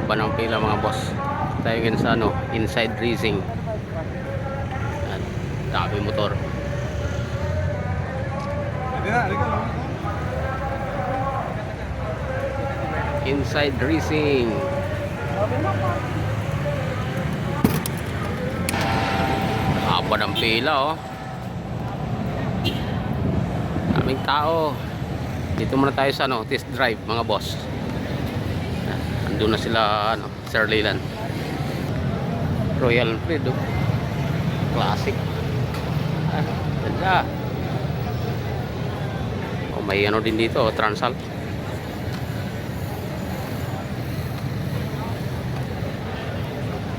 haba ng pila mga boss. Tayo ngayon sa ano, inside racing. At dami motor. Inside racing. Haba ng pila oh. Daming tao. Dito muna tayo sa ano, test drive mga boss. Andun na sila ano, Sir Leland. Royal Enfield oh. Classic. Ganda. Oh, may ano din dito, oh, Transal.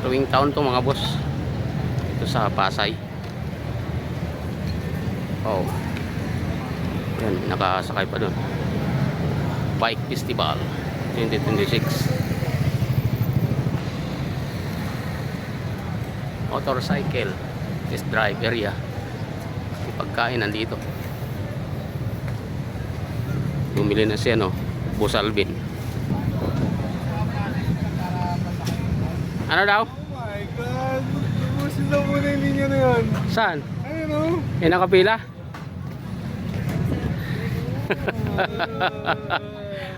Tuwing taon to mga boss. Ito sa Pasay. Oh. Yan, nakasakay pa doon. Bike Festival 2026. Motorcycle test drive area. Yung pagkain nandito. Bumili na siya no, Boss Alvin. Ano daw? Oh my God! Lubusin na muna yung linya na yun. Saan? Ayun o. Eh, nakapila?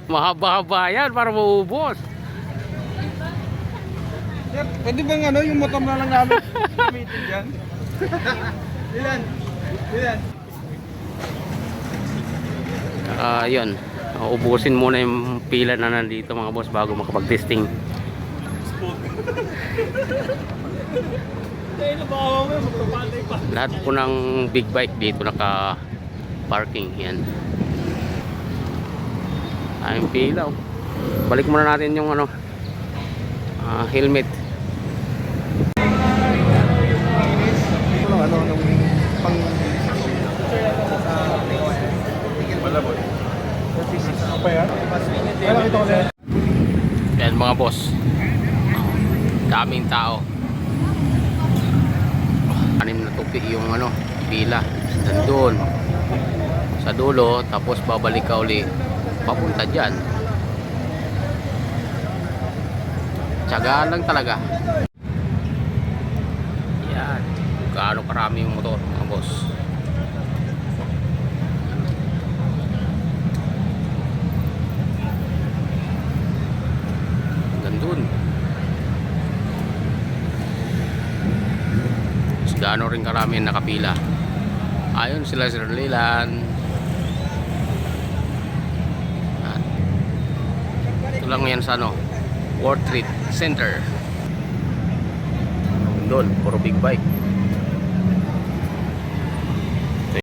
Mahaba-haba yan para maubos. Sir, pwede bang ano, yung motor na lang namin gamitin dyan? Ilan? Ilan? Yun. Ubusin muna yung pila na nandito mga boss bago makapag-testing. Lahat po ng big bike dito naka-parking yan. Ayong pila oh. Balik muna natin yung ano, helmet. Ano, nung pang... Malabot. Apa yan? Kaya nakita ko na. Yan mga boss. Daming tao. Anim na tupi yung ano, pila. Nandun. Sa dulo, tapos babalik ka uli. Papunta dyan. Tiyagaan lang talaga. Yan. Gaano karami yung motor mga boss. Gandun. Gaano rin karami yung nakapila. Ayon sila Sir Leland. Ito lang yan sa ano, World Trade Center. Doon, puro big bike.